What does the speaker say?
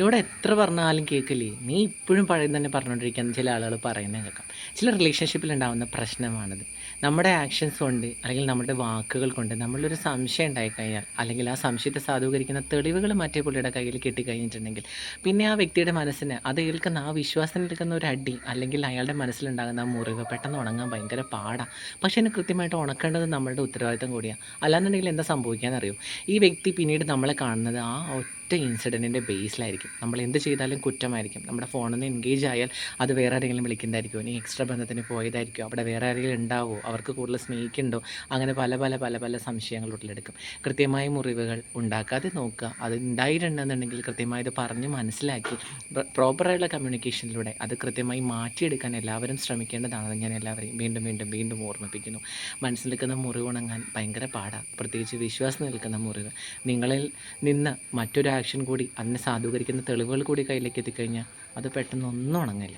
എന്നോട് എത്ര പറഞ്ഞാലും കേൾക്കില്ലേ. നീ ഇപ്പോഴും പഴയത് തന്നെ പറഞ്ഞുകൊണ്ടിരിക്കുകയെന്ന് ചില ആളുകൾ പറയുന്നത് കേൾക്കാം. ചില റിലേഷൻഷിപ്പിൽ ഉണ്ടാകുന്ന പ്രശ്നമാണത്. നമ്മുടെ ആക്ഷൻസ് കൊണ്ട് അല്ലെങ്കിൽ നമ്മുടെ വാക്കുകൾ കൊണ്ട് നമ്മളിലൊരു സംശയം ഉണ്ടായിക്കഴിഞ്ഞാൽ അല്ലെങ്കിൽ ആ സംശയത്തെ സാധൂകരിക്കുന്ന തെളിവുകൾ മറ്റേ പുള്ളിയുടെ കയ്യിൽ കിട്ടിക്കഴിഞ്ഞിട്ടുണ്ടെങ്കിൽ പിന്നെ ആ വ്യക്തിയുടെ മനസ്സിന് അത് ഏൽക്കുന്ന ആ വിശ്വാസത്തിന് എടുക്കുന്ന ഒരു അടി അല്ലെങ്കിൽ അയാളുടെ മനസ്സിലുണ്ടാകുന്ന ആ മുറിവ് പെട്ടെന്ന് ഉണങ്ങാൻ ഭയങ്കര പാടാണ്. പക്ഷേ അതിനെ കൃത്യമായിട്ട് ഉണക്കേണ്ടത് നമ്മളുടെ ഉത്തരവാദിത്തം കൂടിയാണ്. അല്ലാന്നുണ്ടെങ്കിൽ എന്താ സംഭവിക്കാമെന്നറിയോ? ഈ വ്യക്തി പിന്നീട് നമ്മളെ കാണുന്നത് ആ ഒറ്റ ഇൻസിഡൻറ്റിൻ്റെ ബേസിലായിരിക്കും. നമ്മൾ എന്ത് ചെയ്താലും കുറ്റമായിരിക്കും. നമ്മുടെ ഫോണിൽ നിന്ന് എൻഗേജ് ആയാൽ അത് വേറെ ആരെങ്കിലും വിളിക്കുന്നതായിരിക്കുമോ, ഇനി എക്സ്ട്രാ ബന്ധത്തിന് പോയതായിരിക്കുമോ, അവിടെ വേറെ ആരെങ്കിലും ഉണ്ടാവുമോ, അവർക്ക് കൂടുതൽ സ്നേഹിക്കുന്നുണ്ടോ, അങ്ങനെ പല പല പല പല സംശയങ്ങൾ ഉടലെടുക്കും. കൃത്യമായ മുറിവുകൾ ഉണ്ടാക്കാതെ നോക്കുക. അത് ഉണ്ടായിട്ടുണ്ടെന്നുണ്ടെങ്കിൽ കൃത്യമായി ഇത് പറഞ്ഞ് മനസ്സിലാക്കി പ്രോപ്പറായിട്ടുള്ള കമ്മ്യൂണിക്കേഷനിലൂടെ അത് കൃത്യമായി മാറ്റിയെടുക്കാൻ എല്ലാവരും ശ്രമിക്കേണ്ടതാണെന്ന് ഞാൻ എല്ലാവരെയും വീണ്ടും വീണ്ടും വീണ്ടും ഓർമ്മിപ്പിക്കുന്നു. മനസ്സിൽ നിൽക്കുന്ന മുറിവ് ഉണങ്ങാൻ ഭയങ്കര പാടാണ്. പ്രത്യേകിച്ച് വിശ്വാസം നിൽക്കുന്ന മുറിവ്. നിങ്ങളിൽ നിന്ന് മറ്റൊരു ആക്ഷൻ കൂടി അതിനെ സാധൂകരിക്കുന്ന തെളിവുകൾ കൂടി കയ്യിലേക്ക് എത്തിക്കഴിഞ്ഞാൽ അത് പെട്ടെന്ന് ഒന്നും ഉണങ്ങില്ല.